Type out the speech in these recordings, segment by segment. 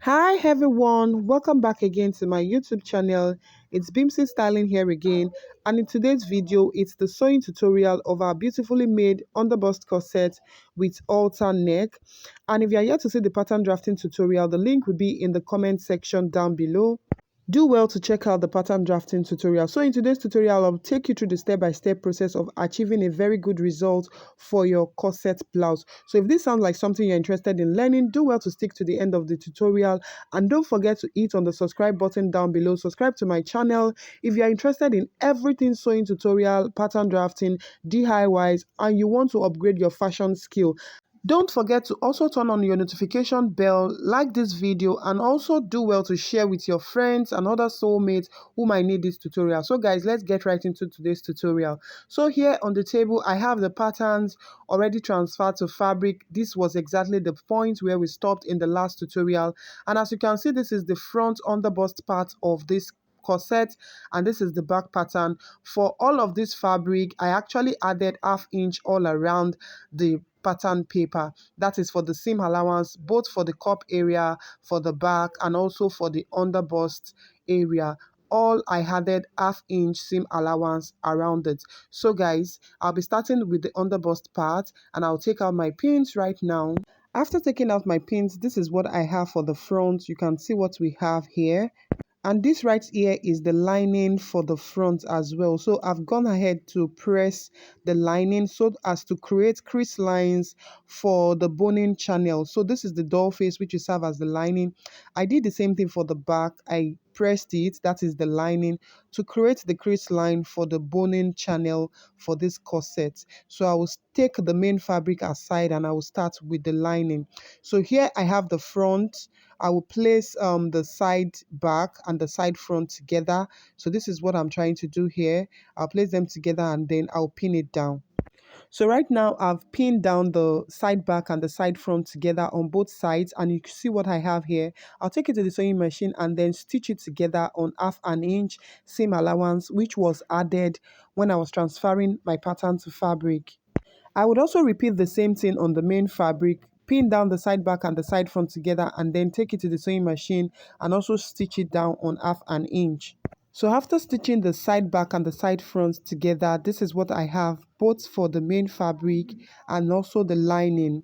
Hi everyone, welcome back again to my YouTube channel. It's Bimsy Styling here again, and in today's video it's the sewing tutorial of our beautifully made underbust corset with halter neck. And if you are yet to see the pattern drafting tutorial, the link will be in the comment section down below. Do well to check out the pattern drafting tutorial. So in today's tutorial, I'll take you through the step-by-step process of achieving a very good result for your corset blouse. So if this sounds like something you're interested in learning, do well to stick to the end of the tutorial, and don't forget to hit on the subscribe button down below. Subscribe to my channel if you're interested in everything sewing tutorial, pattern drafting, DIYs, and you want to upgrade your fashion skill. Don't forget to also turn on your notification bell, like this video, and also do well to share with your friends and other soulmates who might need this tutorial. So guys, let's get right into today's tutorial. So here on the table, I have the patterns already transferred to fabric. This was exactly the point where we stopped in the last tutorial. And as you can see, this is the front underbust part of this corset, and this is the back pattern. For all of this fabric, I actually added ½ inch all around the pattern paper. That is for the seam allowance, both for the cup area, for the back, and also for the underbust area. All I added ½ inch seam allowance around it. So guys, I'll be starting with the underbust part, and I'll take out my pins right now. After taking out my pins, this is what I have for the front. You can see what we have here. And this right here is the lining for the front as well. So I've gone ahead to press the lining so as to create crease lines for the boning channel. So this is the doll face which will serve as the lining. I did the same thing for the back. I pressed it, that is the lining, to create the crease line for the boning channel for this corset. So I will take the main fabric aside and I will start with the lining. So here I have the front. I will place the side back and the side front together. So this is what I'm trying to do here. I'll place them together and then I'll pin it down. So right now I've pinned down the side back and the side front together on both sides, and you can see what I have here. I'll take it to the sewing machine and then stitch it together on ½ inch seam allowance, which was added when I was transferring my pattern to fabric. I would also repeat the same thing on the main fabric, pin down the side back and the side front together, and then take it to the sewing machine and also stitch it down on ½ inch. So after stitching the side back and the side front together, this is what I have both for the main fabric and also the lining.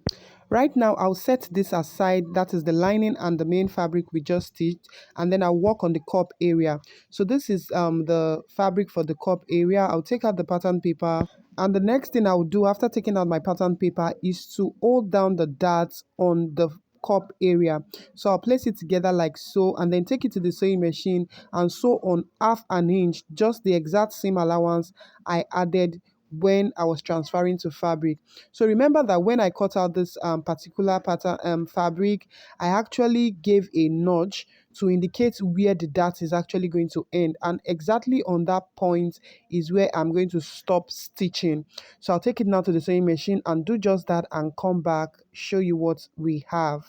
Right now, I'll set this aside, that is the lining and the main fabric we just stitched, and then I'll work on the cup area. So this is the fabric for the cup area. I'll take out the pattern paper, and the next thing I'll do after taking out my pattern paper is to hold down the darts on the cup area. So I'll place it together like so, and then take it to the sewing machine and sew on ½ inch, just the exact same allowance I added when I was transferring to fabric. So remember that when I cut out this particular pattern fabric, I actually gave a notch to indicate where the dart is actually going to end, and exactly on that point is where I'm going to stop stitching. So I'll take it now to the sewing machine and do just that and come back, show you what we have.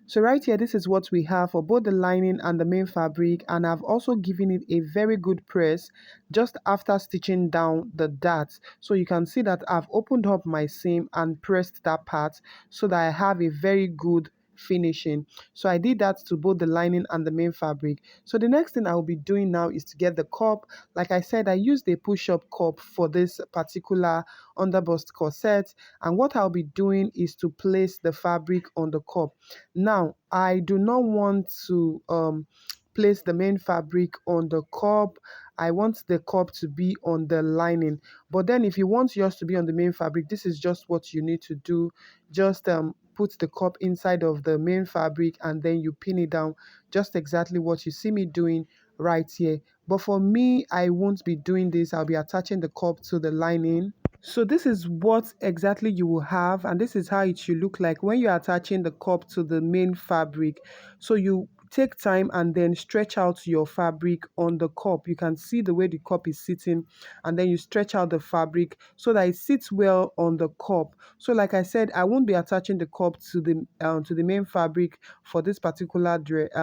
So right here, this is what we have for both the lining and the main fabric, and I've also given it a very good press just after stitching down the darts. So you can see that I've opened up my seam and pressed that part so that I have a very good finishing. So I did that to both the lining and the main fabric. So the next thing I will be doing now is to get the cup. Like I said, I used a push-up cup for this particular underbust corset, and what I'll be doing is to place the fabric on the cup. Now, I do not want to place the main fabric on the cup. I want the cup to be on the lining. But then if you want yours to be on the main fabric, this is just what you need to do. Just put the cup inside of the main fabric and then you pin it down, just exactly what you see me doing right here. But for me, I won't be doing this. I'll be attaching the cup to the lining. So this is what exactly you will have, and this is how it should look like when you're attaching the cup to the main fabric. So you take time and then stretch out your fabric on the cup. You can see the way the cup is sitting, and then you stretch out the fabric so that it sits well on the cup. So like I said, I won't be attaching the cup to the main fabric for this particular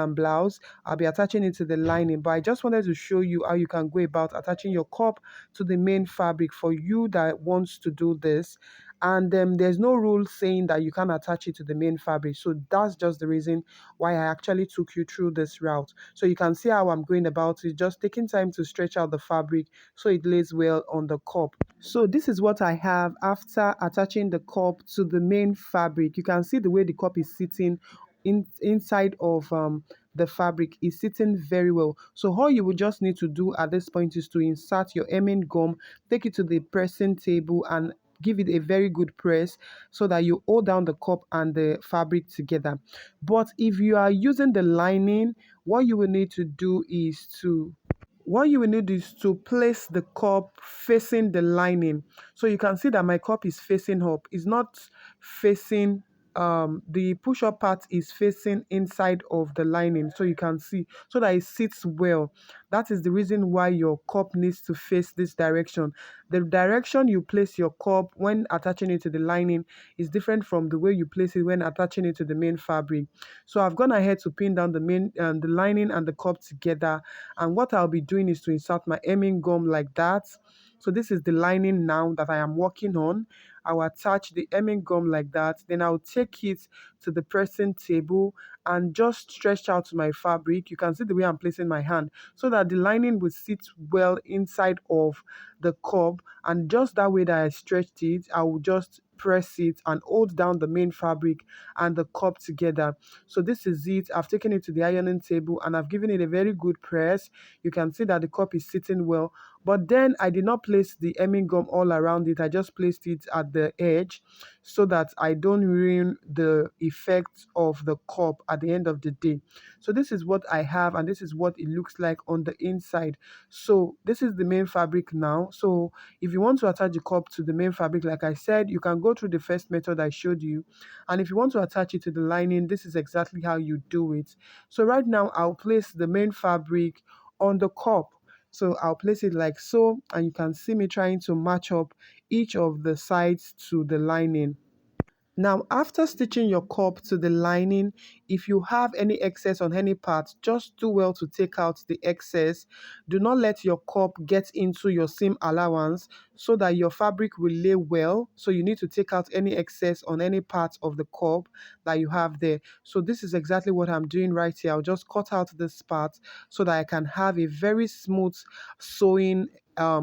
blouse. I'll be attaching it to the lining, but I just wanted to show you how you can go about attaching your cup to the main fabric for you that wants to do this. and there's no rule saying that you can't attach it to the main fabric. So that's just the reason why I actually took you through this route. So you can see how I'm going about it, just taking time to stretch out the fabric so it lays well on the cup. So this is what I have after attaching the cup to the main fabric. You can see the way the cup is sitting inside of the fabric is sitting very well. So all you will just need to do at this point is to insert your hemming gum, take it to the pressing table and give it a very good press so that you hold down the cup and the fabric together. But if you are using the lining, what you will need to do is to place the cup facing the lining. So you can see that my cup is facing up. It's not facing the push-up part is facing inside of the lining, so you can see, so that it sits well. That is the reason why your cup needs to face this direction. The direction you place your cup when attaching it to the lining is different from the way you place it when attaching it to the main fabric. So I've gone ahead to pin down the lining and the cup together, and what I'll be doing is to insert my hemming gum like that. So this is the lining now that I am working on. I'll attach the hemming gum like that. Then I'll take it to the pressing table and just stretch out my fabric. You can see the way I'm placing my hand so that the lining will sit well inside of the cup. And just that way that I stretched it, I will just press it and hold down the main fabric and the cup together. So this is it. I've taken it to the ironing table and I've given it a very good press. You can see that the cup is sitting well, but then I did not place the hemming gum all around it. I just placed it at the edge so that I don't ruin the effect of the cup at the end of the day. So this is what I have and this is what it looks like on the inside. So this is the main fabric now. So if you want to attach the cup to the main fabric, like I said, you can go through the first method I showed you. And if you want to attach it to the lining, this is exactly how you do it. So right now I'll place the main fabric on the cup. So I'll place it like so, and you can see me trying to match up each of the sides to the lining. Now, after stitching your cup to the lining, if you have any excess on any part, just do well to take out the excess. Do not let your cup get into your seam allowance so that your fabric will lay well. So you need to take out any excess on any part of the cup that you have there. So this is exactly what I'm doing right here. I'll just cut out this part so that I can have a very smooth sewing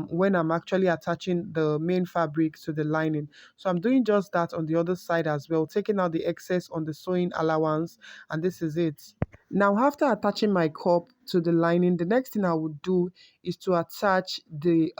when I'm actually attaching the main fabric to the lining. So I'm doing just that on the other side as well, taking out the excess on the sewing allowance, and this is it. Now, after attaching my cup to the lining, the next thing I would do is to attach the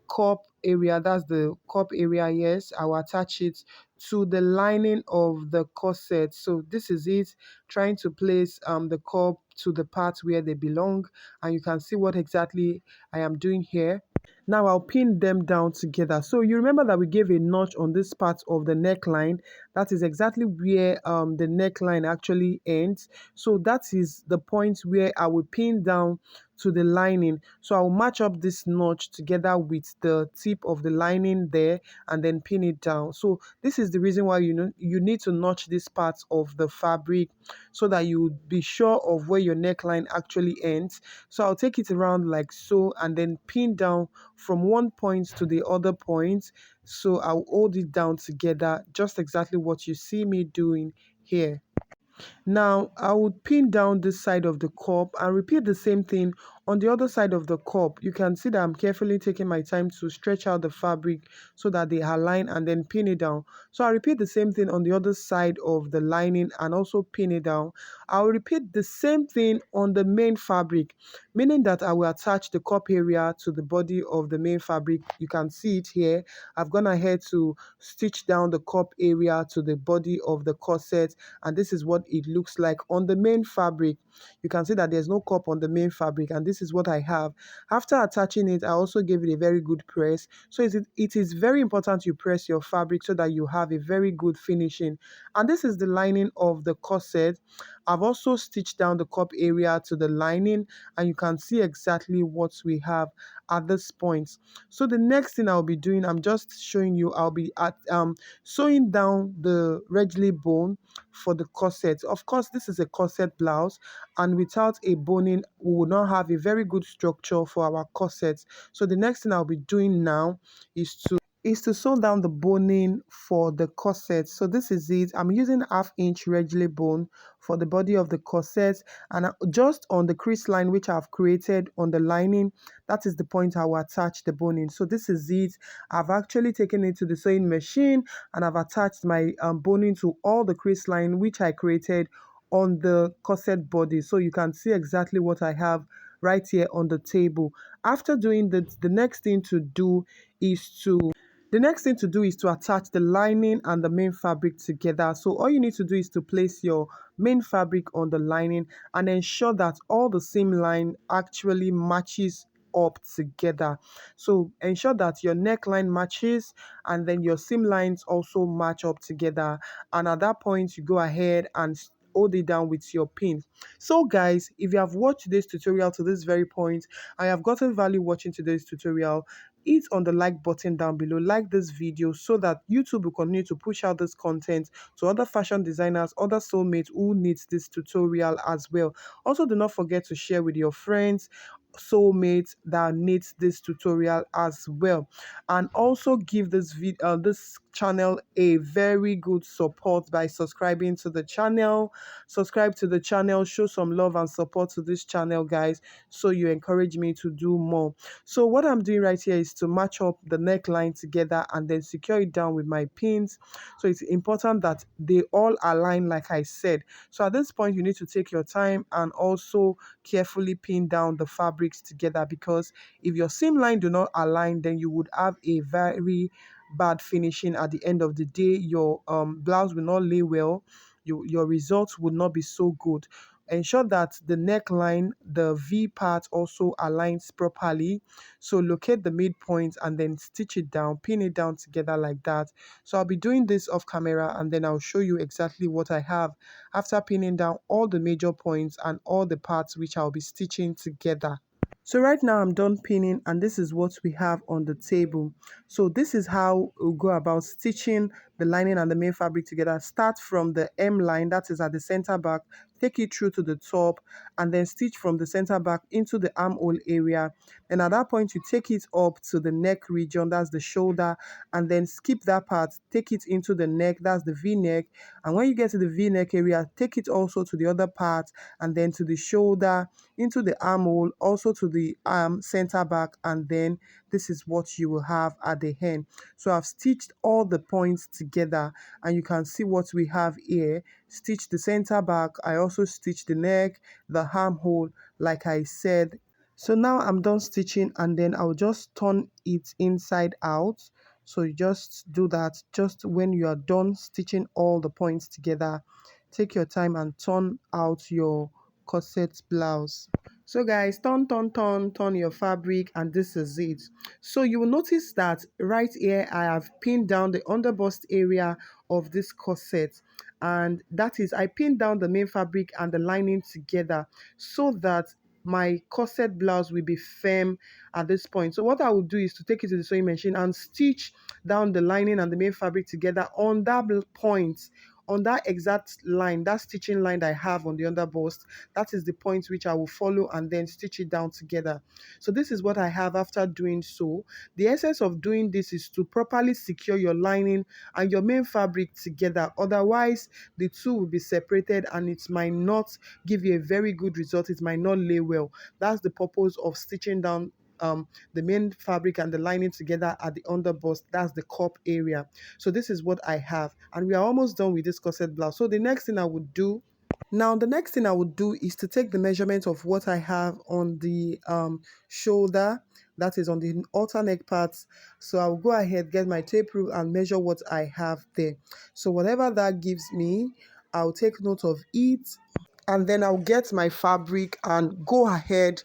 cup area. That's the cup area. Yes, I will attach it to the lining of the corset. So this is it, trying to place the cup to the part where they belong, and you can see what exactly I am doing here. Now I'll pin them down together. So you remember that we gave a notch on this part of the neckline. That is exactly where the neckline actually ends. So that is the point where I will pin down to the lining. So I'll match up this notch together with the tip of the lining there and then pin it down. So this is the reason why you need to notch this part of the fabric so that you would be sure of where your neckline actually ends. So I'll take it around like so and then pin down from one point to the other point. So I'll hold it down together, just exactly what you see me doing here. Now I would pin down this side of the cup and repeat the same thing on the other side of the cup. You can see that I'm carefully taking my time to stretch out the fabric so that they align and then pin it down. So I repeat the same thing on the other side of the lining and also pin it down. I'll repeat the same thing on the main fabric, meaning that I will attach the cup area to the body of the main fabric. You can see it here. I've gone ahead to stitch down the cup area to the body of the corset, and this is what it looks like on the main fabric. You can see that there's no cup on the main fabric, and this is what I have. After attaching it, I also gave it a very good press. So it is very important you press your fabric so that you have a very good finishing. And this is the lining of the corset. I've also stitched down the cup area to the lining, and you can see exactly what we have at this point. So the next thing I'll be doing, I'm just showing you, I'll be at sewing down the regly bone for the corset. Of course, this is a corset blouse, and without a boning, we will not have a very good structure for our corset. So the next thing I'll be doing now is to is to sew down the boning for the corset. So this is it. I'm using 1/2 inch regular bone for the body of the corset, and just on the crease line which I've created on the lining, that is the point I will attach the boning. So this is it. I've actually taken it to the sewing machine and I've attached my boning to all the crease line which I created on the corset body. So you can see exactly what I have right here on the table. After doing that, the next thing to do is to attach the lining and the main fabric together. So all you need to do is to place your main fabric on the lining and ensure that all the seam line actually matches up together. So ensure that your neckline matches and then your seam lines also match up together. And at that point, you go ahead and hold it down with your pin. So guys, if you have watched this tutorial to this very point, I have gotten value watching today's tutorial, hit on the like button down below, like this video so that YouTube will continue to push out this content to other fashion designers, other soulmates who needs this tutorial as well. Also, do not forget to share with your friends, soulmates that needs this tutorial as well, and also give this channel a very good support by subscribing to the channel. Subscribe to the channel, show some love and support to this channel, guys, so you encourage me to do more. So what I'm doing right here is to match up the neckline together and then secure it down with my pins. So it's important that they all align like I said. So at this point, you need to take your time and also carefully pin down the fabrics together, because if your seam line do not align, then you would have a very bad finishing at the end of the day. Your blouse will not lay well. Your results would not be so good. Ensure that the neckline, the V part also aligns properly. So locate the midpoint and then stitch it down, pin it down together like that. So I'll be doing this off camera and then I'll show you exactly what I have after pinning down all the major points and all the parts which I'll be stitching together. So right now I'm done pinning and this is what we have on the table. So this is how we'll go about stitching the lining and the main fabric together. Start from the M line, that is at the center back, take it through to the top and then stitch from the center back into the armhole area. And at that point you take it up to the neck region, that's the shoulder, and then skip that part, take it into the neck, that's the V-neck. And when you get to the V-neck area, take it also to the other part and then to the shoulder, into the armhole, also to the arm center back, and then this is what you will have at the end. So I've stitched all the points together and you can see what we have here. Stitch the center back, I also stitched the neck, the armhole like I said. So now I'm done stitching and then I'll just turn it inside out. So you just do that just when you are done stitching all the points together. Take your time and turn out your corset blouse. So guys, turn your fabric and this is it. So you will notice that right here I have pinned down the underbust area of this corset, and that is I pinned down the main fabric and the lining together so that my corset blouse will be firm at this point. So what I will do is to take it to the sewing machine and stitch down the lining and the main fabric together on that point, on that exact line, that stitching line that I have on the underbust. That is the point which I will follow and then stitch it down together. So this is what I have after doing so. The essence of doing this is to properly secure your lining and your main fabric together. Otherwise, the two will be separated and it might not give you a very good result. It might not lay well. That's the purpose of stitching down the main fabric and the lining together at the underbust, that's the cup area. So this is what I have, and we are almost done with this corset blouse. So the next thing I would do is to take the measurement of what I have on the shoulder, that is on the outer neck parts. So I'll go ahead, get my tape rule and measure what I have there. So whatever that gives me, I'll take note of it, and then I'll get my fabric and go ahead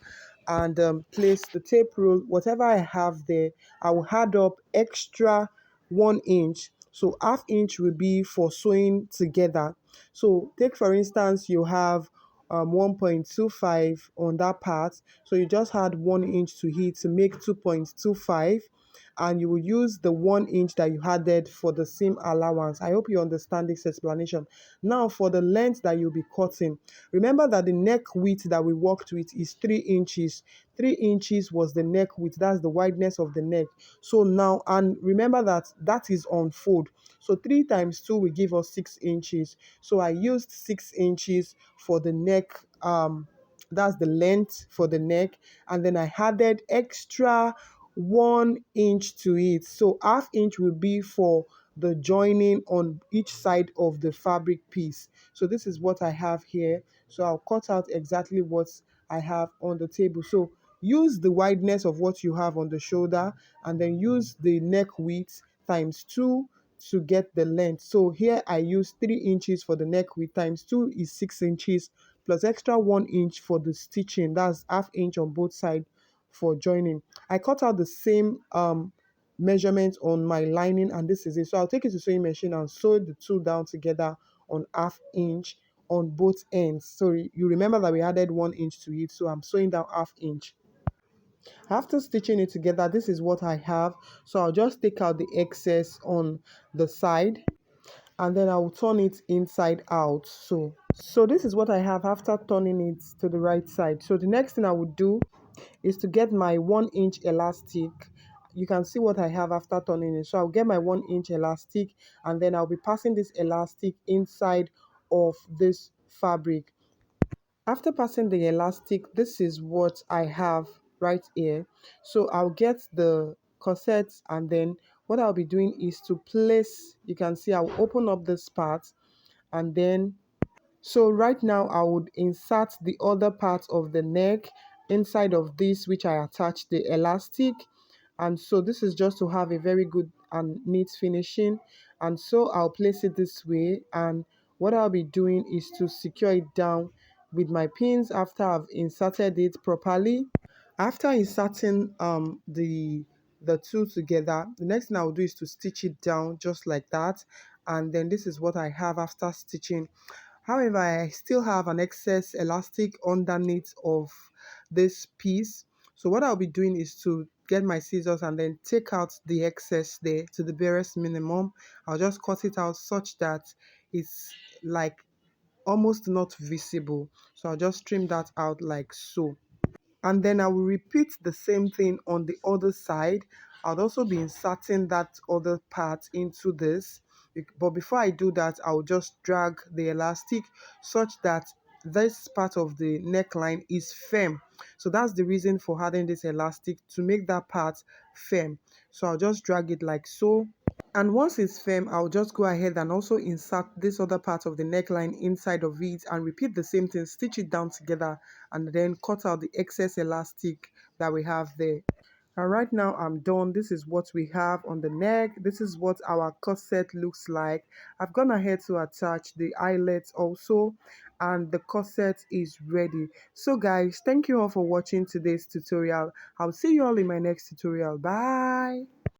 and place the tape rule. Whatever I have there, I will add up extra 1 inch. So 1/2 inch will be for sewing together. So take for instance, you have 1.25 on that part. So you just add 1 inch to it to make 2.25. and you will use the 1 inch that you added for the seam allowance. I hope you understand this explanation. Now for the length that you'll be cutting, remember that the neck width that we worked with is 3 inches. 3 inches was the neck width, that's the wideness of the neck. So now, and remember that that is on fold, so 3 times 2 will give us 6 inches. So I used 6 inches for the neck, that's the length for the neck, and then I added extra 1 inch to it. So half inch will be for the joining on each side of the fabric piece. So this is what I have here. So I'll cut out exactly what I have on the table. So use the wideness of what you have on the shoulder, and then use the neck width times 2 to get the length. So here I use 3 inches for the neck width, times 2 is 6 inches, plus extra 1 inch for the stitching, that's half inch on both sides for joining. I cut out the same measurement on my lining, and this is it. So I'll take it to sewing machine and sew the two down together on half inch on both ends. So you remember that we added 1 inch to it, so I'm sewing down half inch. After stitching it together, this is what I have. So I'll just take out the excess on the side, and then I will turn it inside out. So this is what I have after turning it to the right side. So the next thing I would do is to get my 1 inch elastic. You can see what I have after turning it. So I'll get my 1 inch elastic, and then I'll be passing this elastic inside of this fabric. After passing the elastic, this is what I have right here. So I'll get the corset, and then what I'll be doing is to place, you can see I'll open up this part, and then so right now I would insert the other part of the neck inside of this, which I attached the elastic. And so this is just to have a very good and neat finishing. And so I'll place it this way, and what I'll be doing is to secure it down with my pins after I've inserted it properly. After inserting the two together, the next thing I'll do is to stitch it down just like that. And then this is what I have after stitching. However, I still have an excess elastic underneath of this piece. So what I'll be doing is to get my scissors and then take out the excess there to the barest minimum. I'll just cut it out such that it's like almost not visible. So I'll just trim that out like so. And then I will repeat the same thing on the other side. I'll also be inserting that other part into this, but before I do that, I'll just drag the elastic such that this part of the neckline is firm. So that's the reason for adding this elastic, to make that part firm. So I'll just drag it like so. And once it's firm, I'll just go ahead and also insert this other part of the neckline inside of it, and repeat the same thing, stitch it down together, and then cut out the excess elastic that we have there. And right now I'm done. This is what we have on the neck. This is what our corset looks like. I've gone ahead to attach the eyelets also, and the corset is ready. So guys, thank you all for watching today's tutorial. I'll see you all in my next tutorial. Bye.